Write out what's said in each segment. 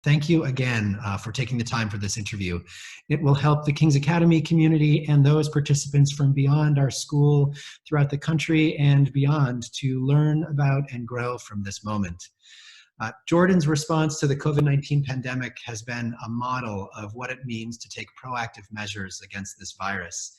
Thank you again for taking the time for this interview. It will help the King's Academy community and those participants from beyond our school throughout the country and beyond to learn about and grow from this moment. Jordan's response to the COVID-19 pandemic has been a model of what it means to take proactive measures against this virus.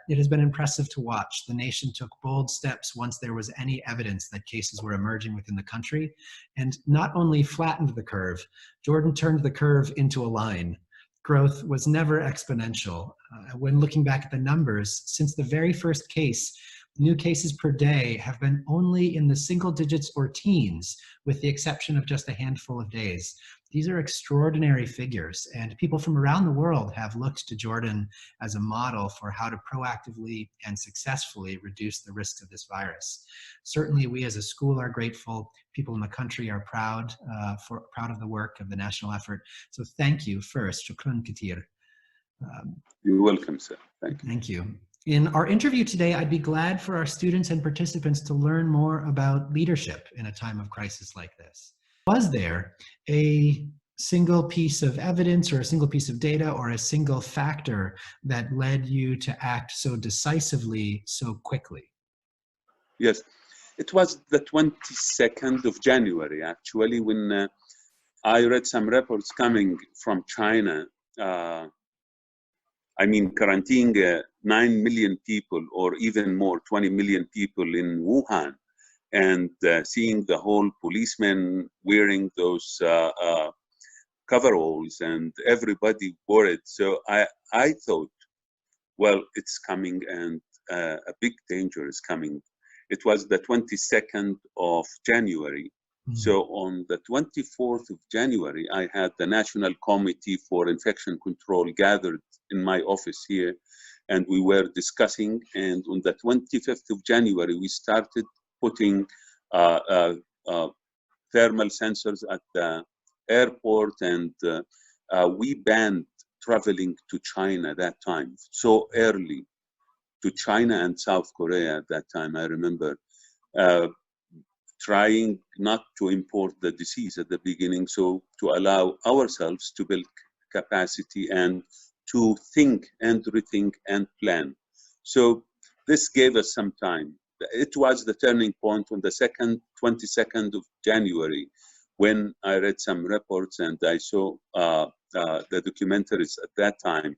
It has been impressive to watch. The nation took bold steps once there was any evidence that cases were emerging within the country, and not only flattened the curve, Jordan turned the curve into a line. Growth was never exponential. When looking back at the numbers, since the very first case, new cases per day have been only in the single digits or teens, with the exception of just a handful of days. These are extraordinary figures, and people from around the world have looked to Jordan as a model for how to proactively and successfully reduce the risk of this virus. Certainly, we as a school are grateful. People in the country are proud of the work of the national effort. So thank you first. Shukran katir. You're welcome, sir. Thank you. Thank you. In our interview today, I'd be glad for our students and participants to learn more about leadership in a time of crisis like this. Was there a single piece of evidence or a single piece of data or a single factor that led you to act so decisively, so quickly? Yes, it was the 22nd of January, actually, when I read some reports coming from China. Quarantining 9 million people or even more, 20 million people in Wuhan, and seeing the whole policemen wearing those coveralls and everybody worried. So I thought, well, it's coming and a big danger is coming. It was the 22nd of January. So on the 24th of January, I had the National Committee for Infection Control gathered in my office here, and we were discussing. And on the 25th of January, we started putting thermal sensors at the airport, and we banned traveling to China that time, so early, to China and South Korea at that time, I remember. Trying not to import the disease at the beginning, so to allow ourselves to build capacity and to think and rethink and plan. So this gave us some time. It was the turning point on the 22nd of January, when I read some reports and I saw the documentaries at that time.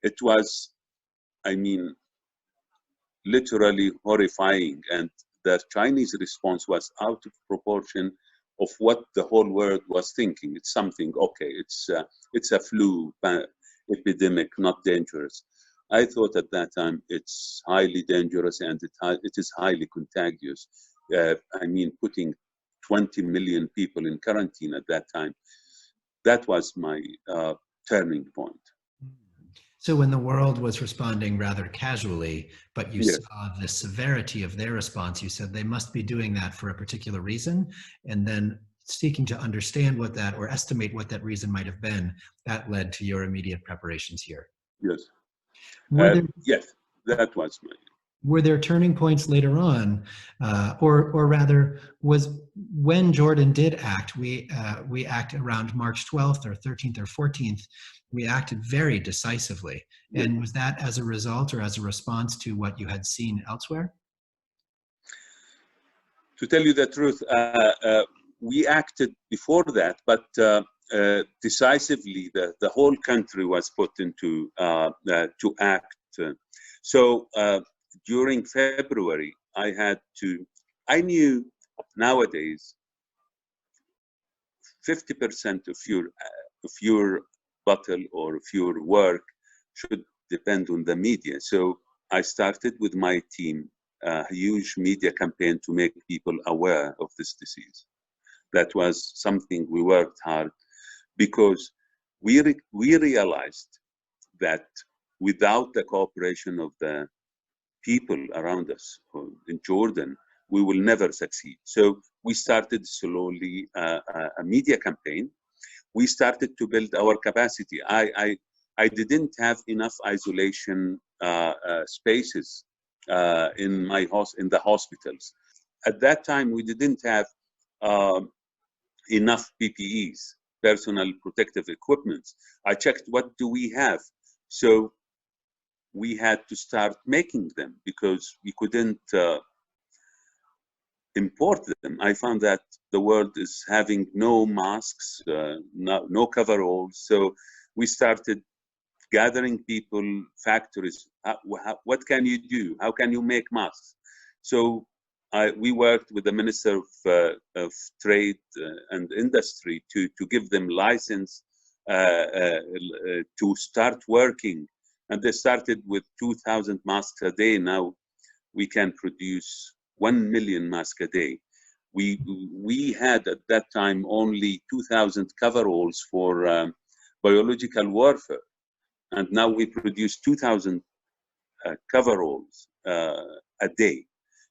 It was, literally horrifying, and the Chinese response was out of proportion of what the whole world was thinking. It's something, okay, it's a flu epidemic, not dangerous. I thought at that time it's highly dangerous and it is highly contagious. Putting 20 million people in quarantine at that time, that was my turning point. So when the world was responding rather casually, but you Yes. saw the severity of their response, you said they must be doing that for a particular reason, and then seeking to understand what that, or estimate what that reason might have been, that led to your immediate preparations here. Yes. Yes, that was my... Were there turning points later on, or rather, was when Jordan did act, we act around March 12th or 13th or 14th, we acted very decisively. Yes. And was that as a result or as a response to what you had seen elsewhere? To tell you the truth, we acted before that, but decisively, the whole country was put into to act. So during February, I knew nowadays 50% of your battle or of your work should depend on the media. So I started with my team a huge media campaign to make people aware of this disease. That was something we worked hard, because we realized that without the cooperation of the people around us in Jordan, we will never succeed. So we started slowly a media campaign. We started to build our capacity. I didn't have enough isolation spaces in the hospitals. At that time, we didn't have enough PPEs, personal protective equipment. I checked what do we have. So we had to start making them because we couldn't import them. I found that the world is having no masks, no coveralls. So we started gathering people, factories. What can you do? How can you make masks? So we worked with the Minister of Trade and Industry to give them license to start working. And they started with 2,000 masks a day. Now we can produce 1 million masks a day. We had at that time only 2,000 coveralls for biological warfare. And now we produce 2,000 coveralls a day.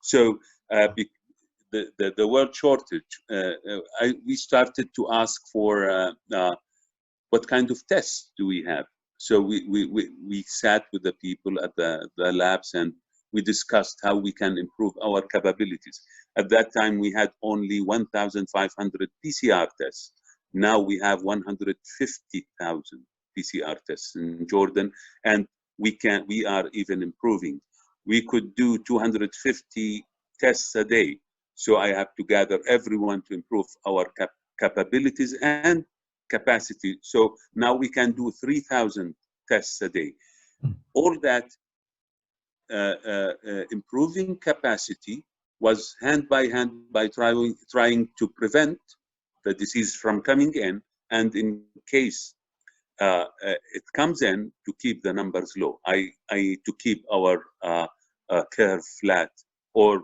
So the world shortage, we started to ask for what kind of tests do we have? So we sat with the people at the labs and we discussed how we can improve our capabilities. At that time, we had only 1,500 PCR tests. Now we have 150,000 PCR tests in Jordan, and we are even improving. We could do 250 tests a day. So I have to gather everyone to improve our capabilities and capacity. So now we can do 3,000 tests a day. All that improving capacity was hand by hand by trying to prevent the disease from coming in, and in case it comes in, to keep the numbers low. To keep our curve flat, or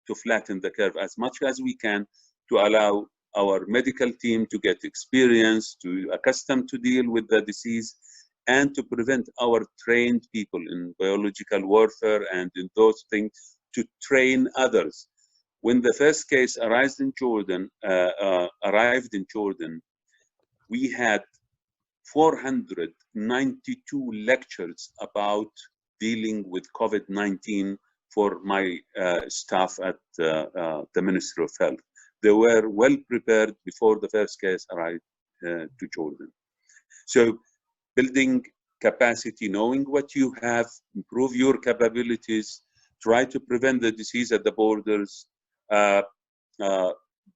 to flatten the curve as much as we can, to allow our medical team to get experience, to accustomed to deal with the disease, and to prevent our trained people in biological warfare and in those things to train others. When the first case arrived in Jordan, we had 492 lectures about dealing with COVID-19 for my staff at the Ministry of Health. They were well prepared before the first case arrived to Jordan. So building capacity, knowing what you have, improve your capabilities, try to prevent the disease at the borders,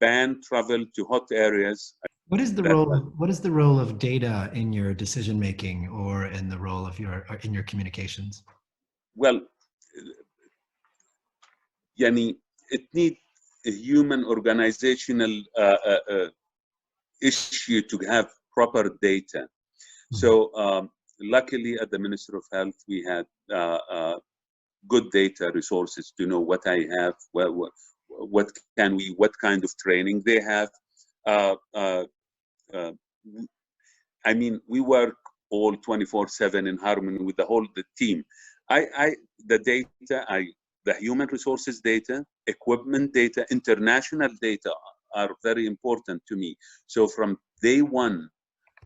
ban travel to hot areas. What is the role of data in your decision making, or in the role of in your communications? Well, it needs a human organizational issue to have proper data. So luckily at the Ministry of Health, we had good data resources to know what I have, what kind of training they have. I mean, we work all 24/7 in harmony with the team. The data, the human resources data, equipment data, international data are very important to me. So from day one,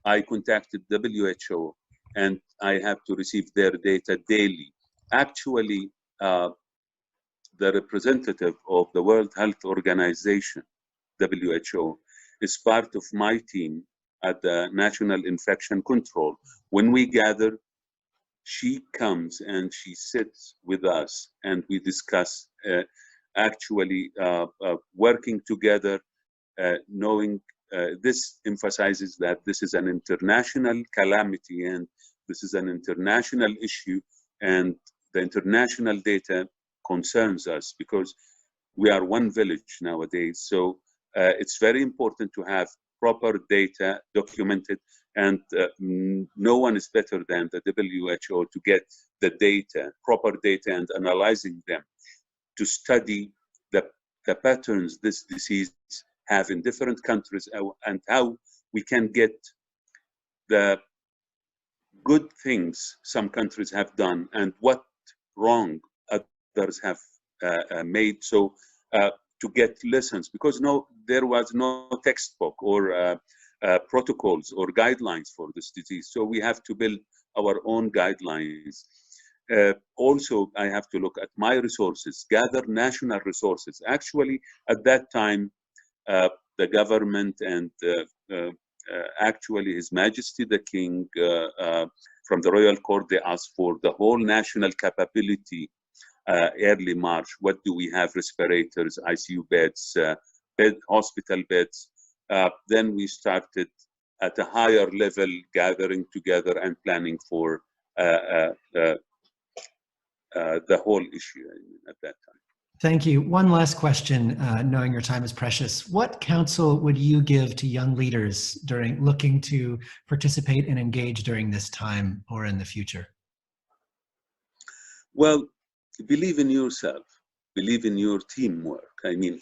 I contacted WHO, and I have to receive their data daily. Actually, the representative of the World Health Organization, WHO, is part of my team at the National Infection Control. When we gather, she comes and she sits with us and we discuss working together, knowing this emphasizes that this is an international calamity and this is an international issue, and the international data concerns us because we are one village nowadays. So it's very important to have proper data documented, and no one is better than the WHO to get the data, proper data, and analyzing them to study the patterns this disease have in different countries, and how we can get the good things some countries have done and what wrong others have made. So to get lessons, because there was no textbook or protocols or guidelines for this disease. So we have to build our own guidelines. Also, I have to look at my resources, gather national resources. Actually, at that time, the government and actually His Majesty the King, from the Royal Court, they asked for the whole national capability early March. What do we have? Respirators, ICU beds, hospital beds. Then we started at a higher level, gathering together and planning for the whole issue at that time. Thank you. One last question, knowing your time is precious. What counsel would you give to young leaders during looking to participate and engage during this time or in the future? Well, believe in yourself. Believe in your teamwork. I mean,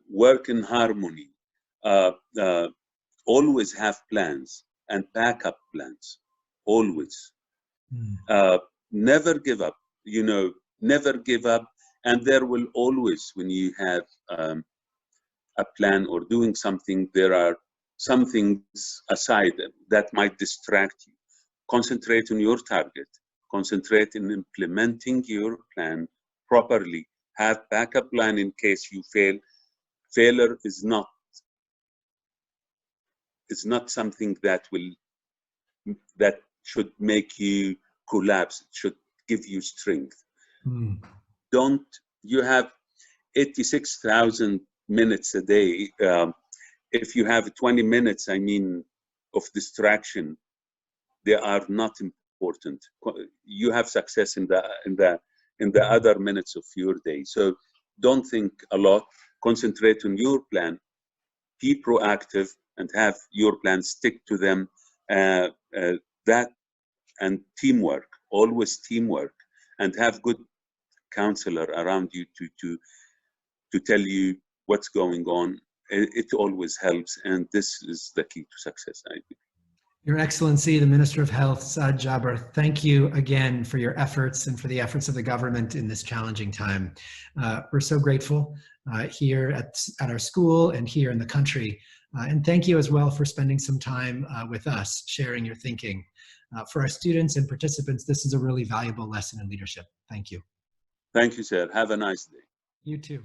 work in harmony. Always have plans and backup plans. Always. Never give up. Never give up. And there will always, when you have a plan or doing something, there are some things aside that might distract you. Concentrate on your target. Concentrate in implementing your plan properly. Have backup plan in case you fail. Failure is not something that should make you collapse. It should give you strength. You have 86,000 minutes a day. If you have 20 minutes, of distraction, they are not important. You have success in the other minutes of your day. So don't think a lot. Concentrate on your plan. Be proactive and have your plan. Stick to them. That and teamwork. Always teamwork, and have good counselor around you to tell you what's going on. It always helps, and this is the key to success, I think. Your Excellency, the Minister of Health, Saad Jaber, thank you again for your efforts and for the efforts of the government in this challenging time. We're so grateful here at our school and here in the country. And thank you as well for spending some time with us, sharing your thinking. For our students and participants, this is a really valuable lesson in leadership. Thank you. Thank you, sir. Have a nice day. You too.